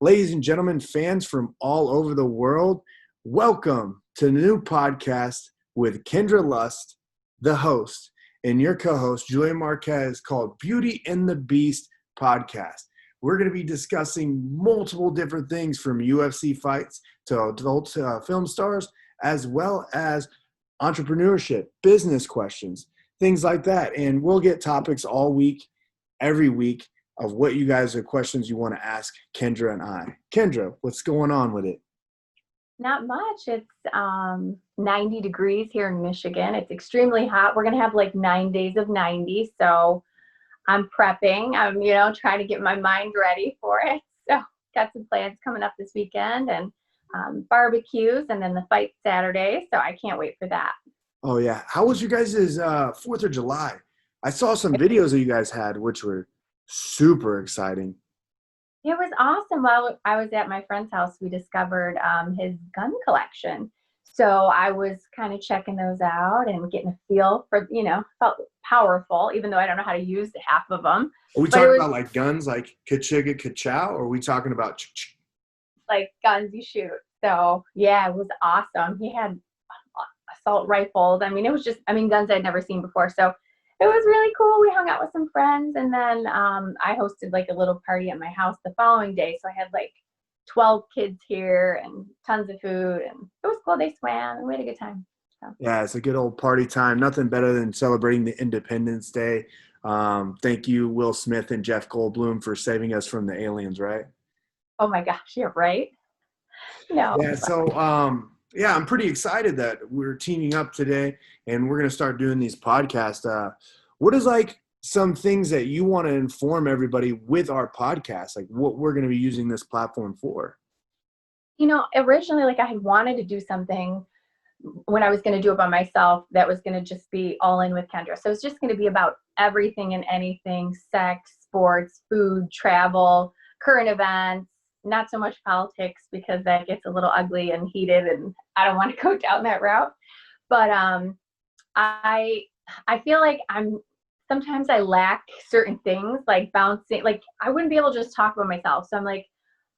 Ladies and gentlemen, fans from all over the world, welcome to the new podcast with Kendra Lust, the host, and your co-host, Julian Marquez, called Beauty and the Beast podcast. We're going to be discussing multiple different things from UFC fights to adult film stars, as well as entrepreneurship, business questions, things like that. And we'll get topics all week, every week, of what you guys are questions you want to ask Kendra and I. Kendra, what's going on with it? Not much. It's 90 degrees here in Michigan. It's extremely hot. We're going to have like 9 days of 90. So I'm prepping. I'm, trying to get my mind ready for it. So got some plans coming up this weekend and barbecues and then the fight Saturday. So I can't wait for that. Oh, yeah. How was your guys' 4th of July? I saw some videos that you guys had, which were super exciting. It was awesome. While I was at my friend's house, we discovered his gun collection. So I was kind of checking those out and getting a feel for, felt powerful, even though I don't know how to use half of them. Are we talking about like guns like Kachiga Kachow, or are we talking about like guns you shoot? So yeah, it was awesome. He had assault rifles. It was guns I'd never seen before. So it was really cool. We hung out with some friends, and then I hosted like a little party at my house the following day. So I had like 12 kids here and tons of food, and it was cool. They swam, and we had a good time. So. Yeah, it's a good old party time. Nothing better than celebrating the Independence Day. Thank you, Will Smith and Jeff Goldblum, for saving us from the aliens, right? Oh my gosh, you're right. No. Yeah, so I'm pretty excited that we're teaming up today and we're going to start doing these podcasts. What is like some things that you want to inform everybody with our podcast, like what we're going to be using this platform for? Originally, like I had wanted to do something when I was going to do it by myself that was going to just be all in with Kendra. So it's just going to be about everything and anything: sex, sports, food, travel, current events. Not so much politics because that gets a little ugly and heated, and I don't want to go down that route. But I feel like sometimes I lack certain things, like bouncing. Like I wouldn't be able to just talk about myself. So I'm like,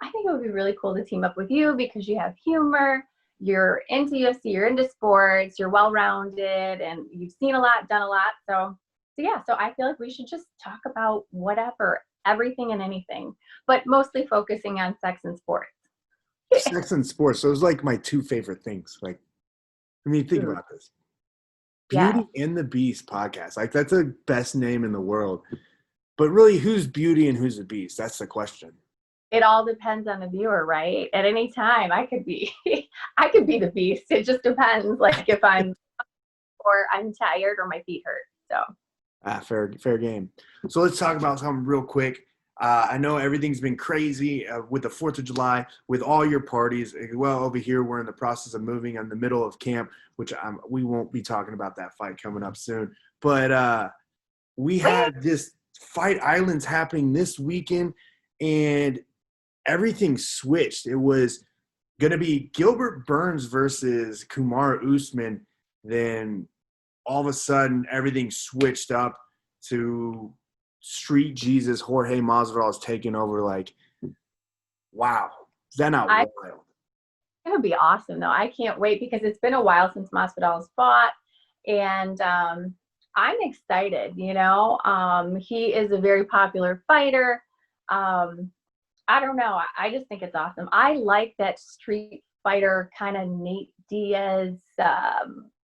I think it would be really cool to team up with you because you have humor, you're into UFC, you're into sports, you're well-rounded, and you've seen a lot, done a lot. So I feel like we should just talk about whatever, everything and anything, but mostly focusing on sex and sports. Sex and sports. Those are like my two favorite things. Like, think about this. Beauty and the Beast podcast. Like, that's the best name in the world. But really, who's Beauty and who's the Beast? That's the question. It all depends on the viewer, right? At any time, I could be the Beast. It just depends, like if I'm or I'm tired or my feet hurt. So. Fair game. So let's talk about something real quick. I know everything's been crazy with the 4th of July, with all your parties. Well, over here, we're in the process of moving in the middle of camp, which we won't be talking about that fight coming up soon. But we had this Fight Islands happening this weekend, and everything switched. It was going to be Gilbert Burns versus Kamaru Usman. Then all of a sudden, everything switched up to Street Jesus Jorge Masvidal is taking over. Like, wow. Is that not wild? It would be awesome, though. I can't wait because it's been a while since Masvidal has fought, and I'm excited, He is a very popular fighter. I don't know. I just think it's awesome. I like that street fighter kind of Nate Diaz,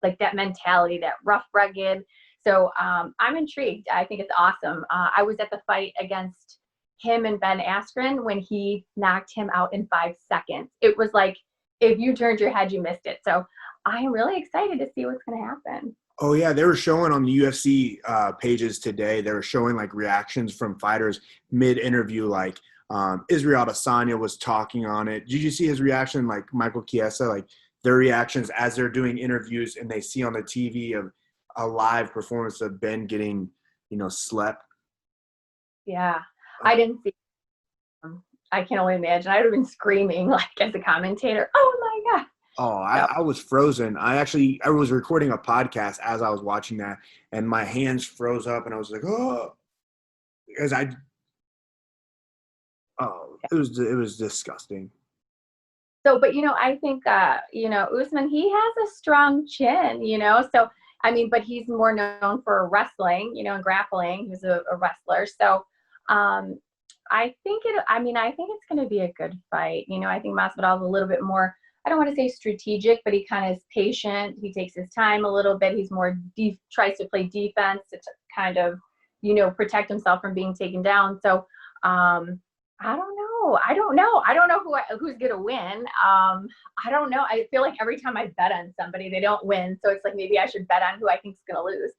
like that mentality, that rough, rugged. So I'm intrigued. I think it's awesome. I was at the fight against him and Ben Askren when he knocked him out in 5 seconds. It was like, if you turned your head, you missed it. So I'm really excited to see what's going to happen. Oh, yeah. They were showing on the UFC pages today, they were showing like reactions from fighters mid-interview, like Israel Adesanya was talking on it. Did you see his reaction, like Michael Chiesa, like their reactions as they're doing interviews and they see on the TV of a live performance of Ben getting, slept? Yeah, I didn't see him. I can only imagine. I would have been screaming like as a commentator, oh my God. Oh, I was frozen. I was recording a podcast as I was watching that, and my hands froze up, and I was like, oh, because Oh, it was disgusting. So, but I think Usman, he has a strong chin, so I mean, but he's more known for wrestling, and grappling. He's a wrestler. So I think it's going to be a good fight. I think Masvidal is a little bit more, I don't want to say strategic, but he kind of is patient. He takes his time a little bit. He's more tries to play defense to kind of, protect himself from being taken down. So I don't know. I don't know who's going to win. I don't know. I feel like every time I bet on somebody, they don't win. So it's like maybe I should bet on who I think is going to lose.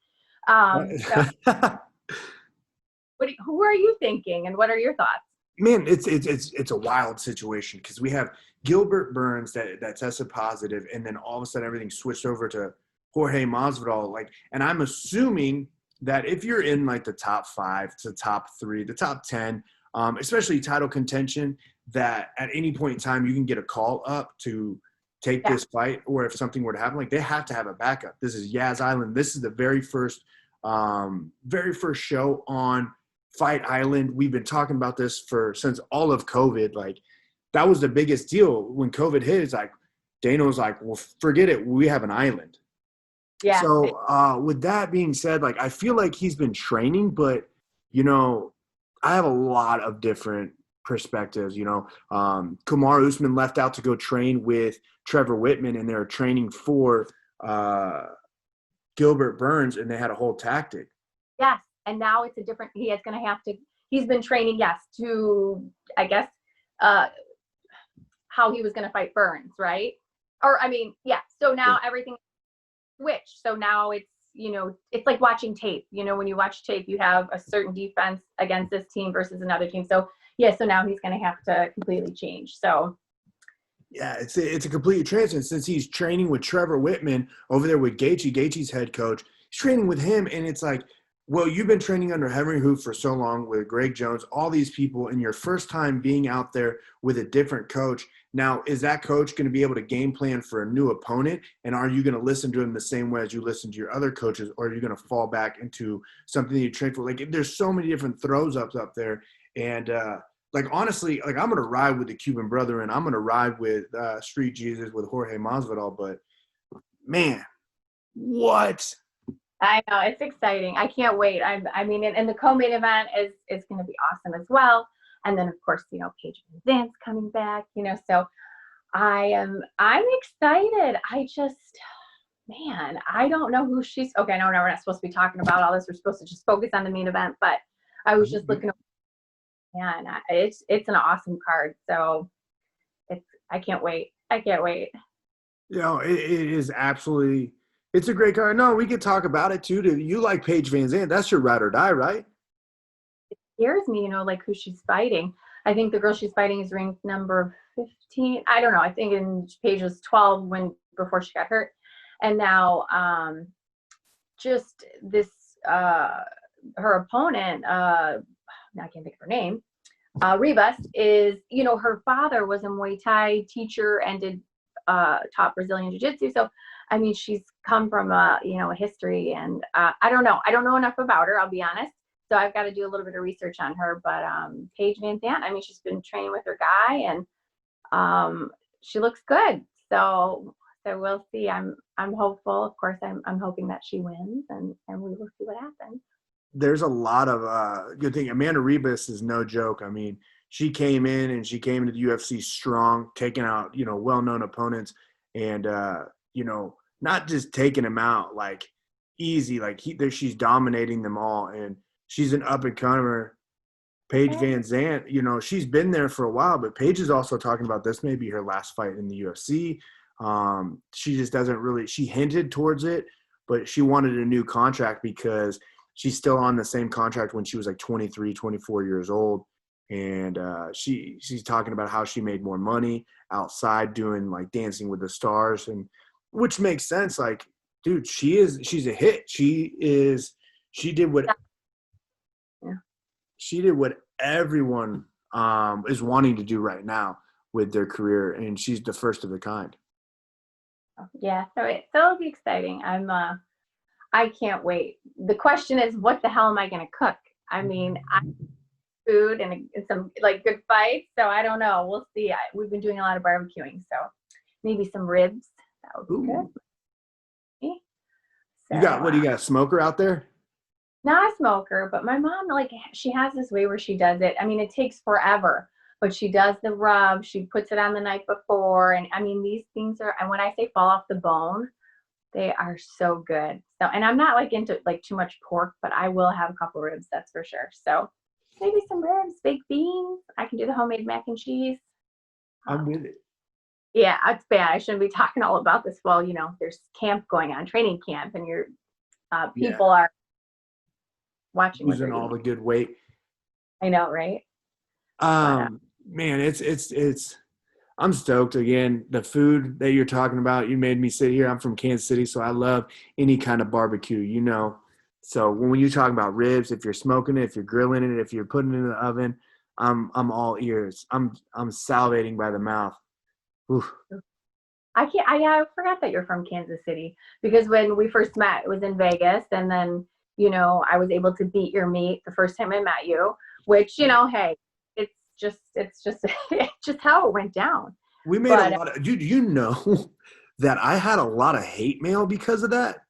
So who are you thinking, and what are your thoughts? Man, it's a wild situation because we have Gilbert Burns that tested positive, and then all of a sudden everything switched over to Jorge Masvidal. And I'm assuming that if you're in like the top 5 to top 3, the top 10, especially title contention, that at any point in time you can get a call up to take this fight, or if something were to happen, they have to have a backup. This is Yas Island. This is the very first show on Fight Island. We've been talking about this since all of COVID. That was the biggest deal when COVID hit. It's like Dana was like, well, forget it. We have an island. Yeah. So with that being said, I feel like he's been training, but I have a lot of different perspectives. Kamaru Usman left out to go train with Trevor Whitman, and they're training for Gilbert Burns, and they had a whole tactic. Yes. And now it's a different, he's been training, yes, to, I guess, how he was going to fight Burns, right? Or, I mean, yeah. So now everything switched. So now it's, it's like watching tape. When you watch tape, you have a certain defense against this team versus another team. So, yeah, so now he's going to have to completely change. So, yeah, it's a complete transition since he's training with Trevor Whitman over there with Gaethje. Gaethje's head coach. He's training with him, and it's like, well, you've been training under Henry Hoof for so long with Greg Jones, all these people, and your first time being out there with a different coach. Now, is that coach going to be able to game plan for a new opponent? And are you going to listen to him the same way as you listen to your other coaches, or are you going to fall back into something that you train for? There's so many different throws up there. And, honestly, I'm going to ride with the Cuban brother, and I'm going to ride with Street Jesus, with Jorge Masvidal. But, man, what? I know, it's exciting. I can't wait. I mean, and the co-main event is going to be awesome as well. And then, of course, Paige VanZant's coming back. So I'm excited. I don't know who she's. Okay, I know we're not supposed to be talking about all this. We're supposed to just focus on the main event. But I was just looking. Man, it's an awesome card. So I can't wait. I can't wait. It is absolutely. It's a great card. No, we could talk about it too. You like Paige VanZant? That's your ride or die, right? It scares me, who she's fighting. I think the girl she's fighting is ranked number 15. I don't know. I think Paige was 12 before she got hurt, and now just this her opponent. Now I can't think of her name. Ribas is, her father was a Muay Thai teacher and did taught Brazilian Jiu-Jitsu. So, I mean, she's come from a history, and I don't know enough about her, I'll be honest. So I've got to do a little bit of research on her. But Paige VanZant, I mean, she's been training with her guy, and she looks good. So we'll see. I'm hopeful. Of course, I'm hoping that she wins, and we will see what happens. There's a lot of good thing. Amanda Ribas is no joke. I mean, she came into the UFC strong, taking out, well-known opponents, and, not just taking them out easy, she's dominating them all. And she's an up-and-comer. Paige VanZant, she's been there for a while, but Paige is also talking about this may be her last fight in the UFC. She just doesn't really – she hinted towards it, but she wanted a new contract because she's still on the same contract when she was 23, 24 years old. And she's talking about how she made more money outside doing Dancing with the Stars, and which makes sense. Dude, she's a hit. She did what everyone is wanting to do right now with their career, and she's the first of a kind. Yeah, so it'll be exciting. I can't wait. The question is, what the hell am I going to cook? I mean, food and some like good fights. So I don't know. We'll see. We've been doing a lot of barbecuing, so maybe some ribs. That would be good. So, you got what? You got a smoker out there? Not a smoker, but my mom, like, she has this way where she does it. I mean, it takes forever, but she does the rub. She puts it on the night before, and I mean, these things are. And when I say fall off the bone, they are so good. So, and I'm not like into like too much pork, but I will have a couple ribs, that's for sure. So maybe some ribs, baked beans. I can do the homemade mac and cheese. I'm with it. Yeah, it's bad. I shouldn't be talking all about this. Well, there's camp going on, training camp, and your people are watching. Losing all the good weight. I know, right? Man, it's. I'm stoked again. The food that you're talking about, you made me sit here. I'm from Kansas City, so I love any kind of barbecue, So when you talk about ribs, if you're smoking it, if you're grilling it, if you're putting it in the oven, I'm all ears. I'm salivating by the mouth. Oof. I forgot that you're from Kansas City, because when we first met, it was in Vegas, and then I was able to beat your meat the first time I met you, which hey, it's just it's just how it went down. We made a lot of, dude, that I had a lot of hate mail because of that?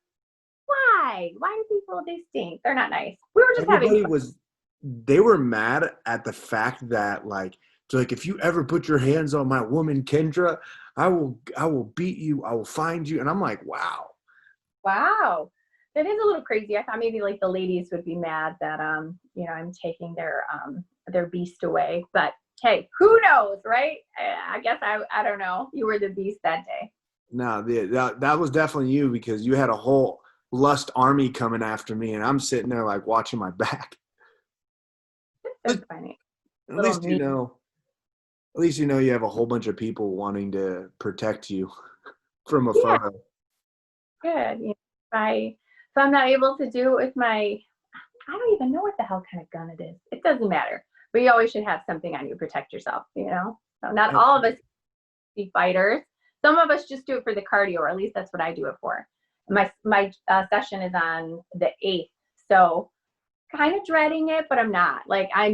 Why do people, they stink? They're not nice. We were just having fun. They were mad at the fact that like if you ever put your hands on my woman Kendra, I will beat you, I will find you. And I'm like, wow, that is a little crazy. I thought maybe like the ladies would be mad that I'm taking their beast away, but hey, who knows, right? I guess I don't know. You were the beast that day. No, that was definitely you, because you had a whole lust army coming after me, and I'm sitting there like watching my back. That's funny. At least you have a whole bunch of people wanting to protect you from a photo. Good. If I'm not able to do it with I don't even know what the hell kind of gun it is. It doesn't matter. But you always should have something on you to protect yourself, So not all of us be fighters. Some of us just do it for the cardio, or at least that's what I do it for. My session is on the 8th, so kind of dreading it, but I'm not. Like, I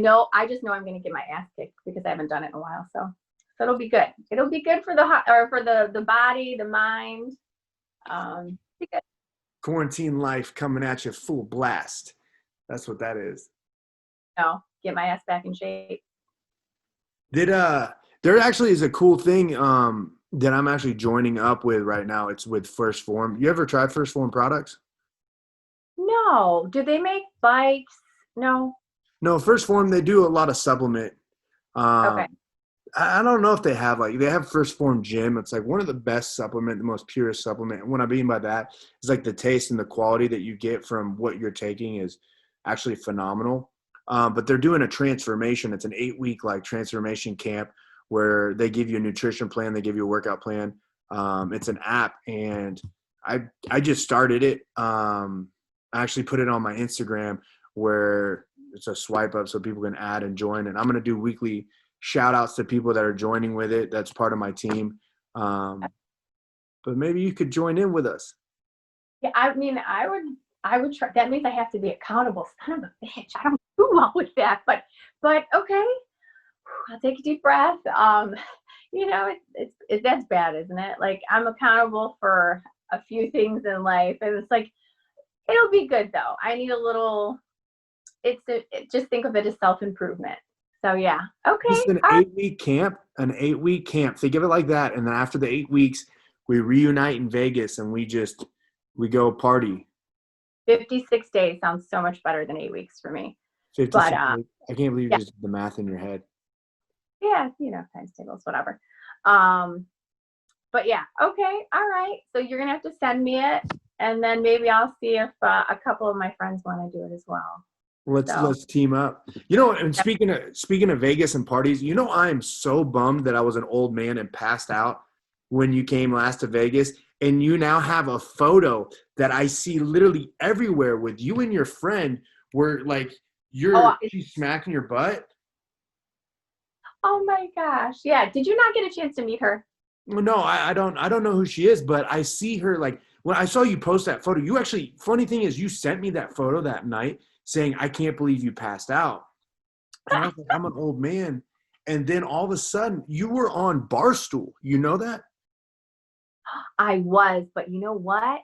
just know I'm going to get my ass kicked because I haven't done it in a while. So it'll be good. It'll be good for the body, the mind. Be good. Quarantine life coming at you full blast. That's what that is. No, get my ass back in shape. There actually is a cool thing that I'm actually joining up with right now. It's with First Form. You ever tried First Form products? No. Do they make bikes? No. No, First Form, they do a lot of supplement. Okay. I don't know if they have they have First Form Gym. It's like one of the best supplement, the most purest supplement. And what I mean by that is like the taste and the quality that you get from what you're taking is actually phenomenal. But they're doing a transformation. It's an 8-week transformation camp where they give you a nutrition plan, they give you a workout plan. It's an app, and I just started it. I actually put it on my Instagram where it's a swipe up so people can add and join. And I'm going to do weekly shout outs to people that are joining with it. That's part of my team. But maybe you could join in with us. Yeah, I mean, I would try. That means I have to be accountable. Son of a bitch. I don't do well with that, but okay. I'll take a deep breath. It's that's bad, isn't it? Like, I'm accountable for a few things in life, and it's like, it'll be good though. I need a little. Just think of it as self-improvement. So yeah, okay. This is an 8-week camp. An 8-week camp. Think of it like that, and then after the 8 weeks, we reunite in Vegas and we go party. 56 days sounds so much better than 8 weeks for me. 56 days. I can't believe you just did the math in your head. Yeah, times tables, whatever. But yeah, okay, all right. So you're gonna have to send me it, and then maybe I'll see if a couple of my friends want to do it as well. Let's team up. And speaking of Vegas and parties, I am so bummed that I was an old man and passed out when you came last to Vegas, and you now have a photo that I see literally everywhere with you and your friend where she's smacking your butt. Oh my gosh. Yeah. Did you not get a chance to meet her? No, I don't know who she is, but I see her when I saw you post that photo. You actually, funny thing is, you sent me that photo that night saying, I can't believe you passed out. And I was like, I'm an old man. And then all of a sudden, you were on Barstool. You know that? I was, but you know what?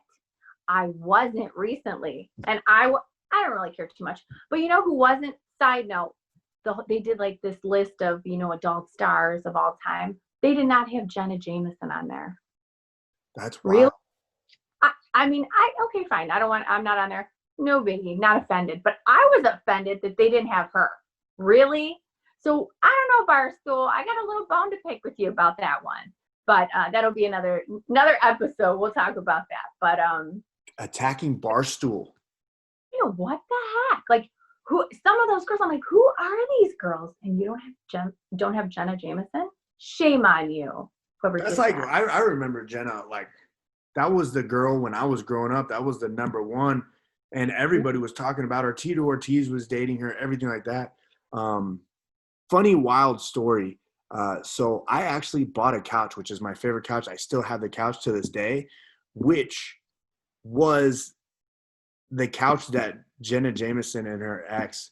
I wasn't recently, and I don't really care too much. But you know who wasn't? Side note, they did like this list of adult stars of all time. They did not have Jenna Jameson on there. That's Really? wild. I mean, okay, fine. I'm not on there. No biggie. Not offended. But I was offended that they didn't have her. Really? So I don't know, Barstool. I got a little bone to pick with you about that one. But that'll be another episode. We'll talk about that. But Attacking Barstool. what the heck? Like, who? Some of those girls, I'm like, who are these girls? And you don't have Jenna Jameson? Shame on you. That's like I remember Jenna, like that was the girl when I was growing up. That was the number one, and everybody was talking about her. Tito Ortiz was dating her, everything like that. Funny, wild story. So I actually bought a couch, which is my favorite couch. I still have the couch to this day, which was the couch that Jenna Jameson and her ex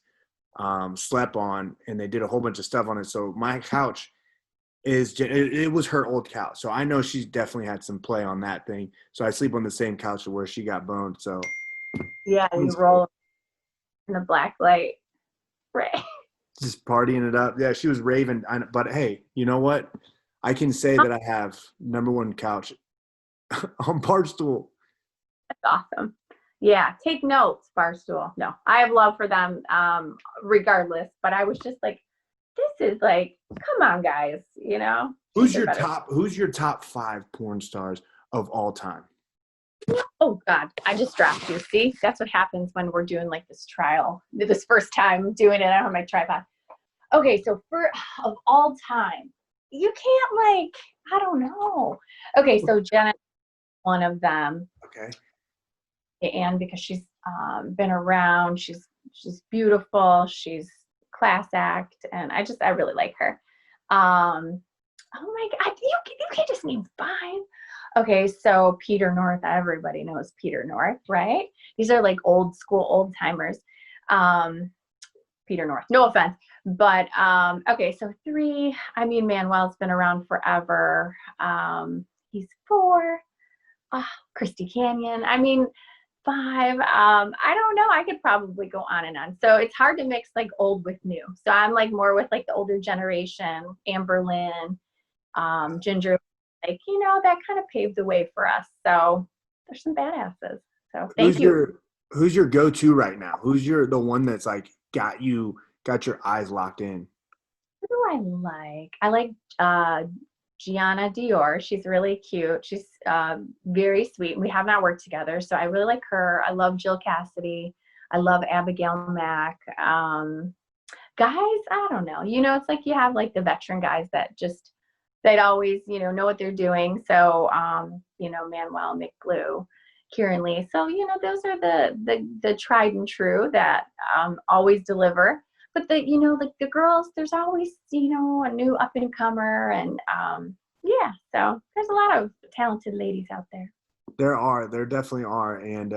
slept on, and they did a whole bunch of stuff on it. So my couch it was her old couch. So I know she's definitely had some play on that thing. So I sleep on the same couch where she got boned. So yeah, you roll in the black light, right? Just partying it up. Yeah, she was raving. But hey, you know what? I can say that I have number one couch on Barstool. That's awesome. Yeah, take notes, Barstool. No, I have love for them regardless. But I was just like, this is like, come on, guys. Who's your top 5 porn stars of all time? Oh God, I just dropped you. See, that's what happens when we're doing like this trial. This first time doing it, I don't have my tripod. Okay, so of all time, you can't like, I don't know. Okay, so Jenna, one of them. Okay. And because she's been around, she's beautiful, she's class act, and I really like her. Oh my God, you can't just name 5. Okay, so Peter North, everybody knows Peter North, right? These are like old school, old timers. Peter North, no offense. But okay, so 3, I mean, Manuel's been around forever. He's 4. Christy Canyon. I mean, 5. I don't know. I could probably go on and on. So it's hard to mix like old with new. So I'm like more with like the older generation, Amber Lynn, Ginger, like, that kind of paved the way for us. So there's some badasses. So thank you. Who's your go-to right now? Who's the one that's like got your eyes locked in? Who do I like? I like Gianna Dior. She's really cute. She's very sweet. We have not worked together, so I really like her. I love Jill Cassidy. I love Abigail Mack. Guys, I don't know. It's like you have like the veteran guys that just they'd always know what they're doing. So Manuel, Mick Blue, Kieran Lee. So those are the tried and true that always deliver. But the girls, there's always a new up and comer, and yeah. So there's a lot of talented ladies out there. There definitely are, and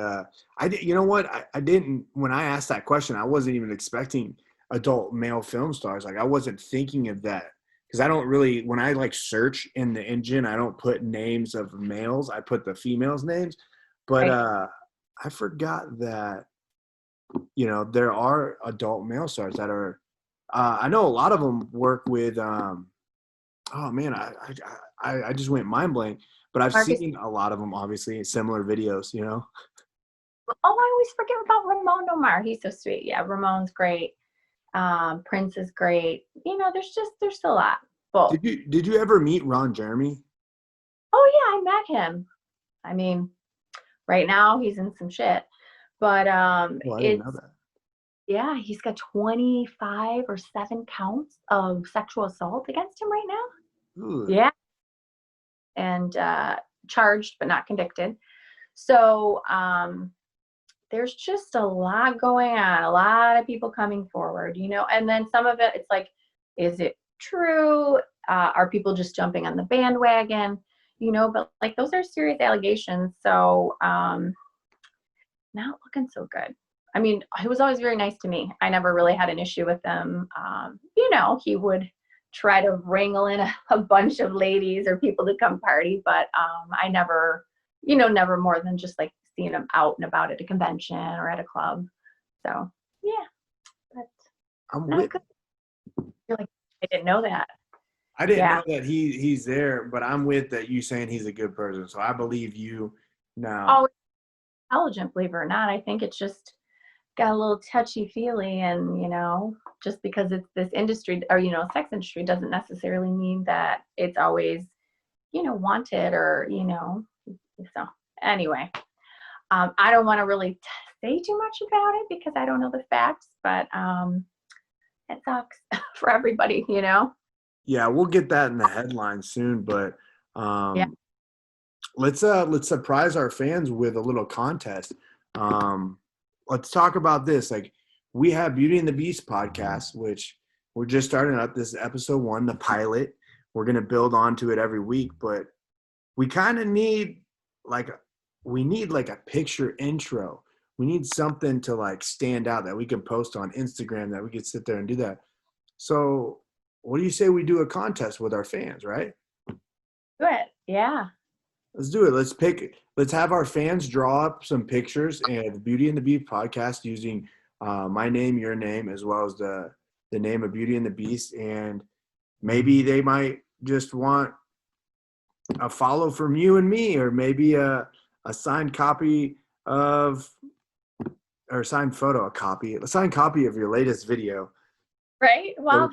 you know what? I didn't when I asked that question, I wasn't even expecting adult male film stars. Like I wasn't thinking of that because I don't really when I like search in the engine, I don't put names of males. I put the females' names, but Right. I forgot that. There are adult male stars that are. I know a lot of them work with. Oh man, I just went mind blank. But I've Marcus. seen a lot of them, obviously, in similar videos. Oh, I always forget about Ramon Omar. He's so sweet. Yeah, Ramon's great. Prince is great. There's a lot. Both. Did you ever meet Ron Jermey? Oh yeah, I met him. I mean, right now he's in some shit. But I didn't know that. yeah, he's got 25 or 7 counts of sexual assault against him right now. Ooh. Yeah. And charged but not convicted. So there's just a lot going on, a lot of people coming forward, and then some of it, it's like, is it true? Are people just jumping on the bandwagon? But like those are serious allegations. So not looking so good. I mean, he was always very nice to me. I never really had an issue with him. You know, he would try to wrangle in a bunch of ladies or people to come party, but I never, you know, never more than just like seeing him out and about at a convention or at a club. So yeah, but I'm not with. good. You're like, I didn't know that. I didn't Yeah. know that he's there, but I'm with that you saying he's a good person. So I believe you now. Always intelligent, believe it or not. I think it's just got a little touchy feely, and you know, just because it's this industry or, you know, sex industry doesn't necessarily mean that it's always, you know, wanted or, you know. So anyway, I don't want to really say too much about it because I don't know the facts, but it sucks for everybody, you know. Yeah, we'll get that in the headline soon, but Yeah. let's surprise our fans with a little contest. Let's talk about this. Like, we have Beauty and the Beast podcast, which we're just starting up. This is episode 1, the pilot. We're gonna build onto it every week, but we kind of need like a picture intro. We need something to like stand out that we can post on Instagram, that we could sit there and do that. So what do you say we do a contest with our fans, right? Good. Yeah. Let's do it. Let's have our fans draw up some pictures and the Beauty and the Beast podcast using my name, your name, as well as the name of Beauty and the Beast. And maybe they might just want a follow from you and me, or maybe a signed copy of, or a signed photo, a signed copy of your latest video. Right. Well,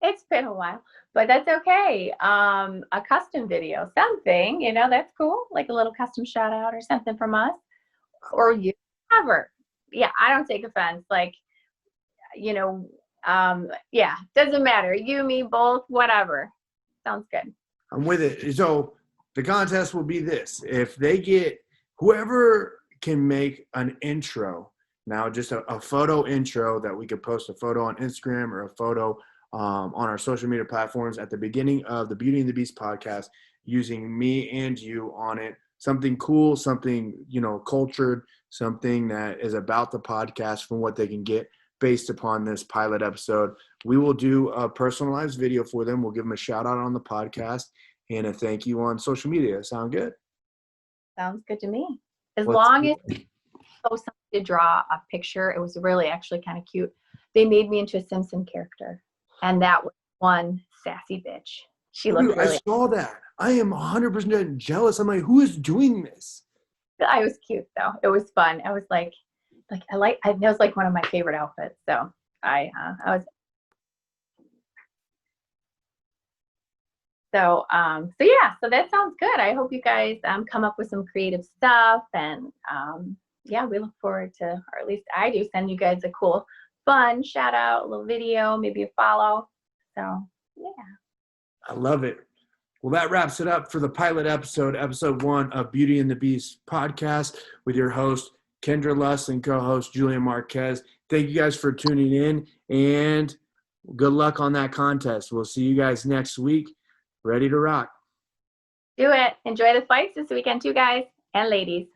it's been a while, but that's okay. A custom video, something, you know, that's cool. Like a little custom shout out or something from us or you, whatever. Yeah, I don't take offense. Like, you know, yeah, doesn't matter. You, me, both, whatever. Sounds good. I'm with it. So the contest will be this. If they get, whoever can make an intro, now just a photo intro that we could post a photo on Instagram or a photo on our social media platforms at the beginning of the Beauty and the Beast podcast, using me and you on it. Something cool, something, you know, cultured, something that is about the podcast from what they can get based upon this pilot episode. We will do a personalized video for them. We'll give them a shout out on the podcast and a thank you on social media. Sound good? Sounds good to me. As long as somebody to draw a picture, it was really actually kind of cute. They made me into a Simpson character, and that was one sassy bitch. She looked really. I saw that. I am 100% jealous. I'm like, who is doing this? I was cute though. It was fun. I was like that was like one of my favorite outfits. So I was. So yeah, so that sounds good. I hope you guys come up with some creative stuff, and yeah, we look forward to, or at least I do, send you guys a cool, fun shout out, a little video, maybe a follow. So yeah. I love it. Well, that wraps it up for the pilot episode 1 of Beauty and the Beast podcast with your host, Kendra Luss, and co-host Julian Marquez. Thank you guys for tuning in, and good luck on that contest. We'll see you guys next week. Ready to rock. Do it. Enjoy the fights this weekend too, guys and ladies.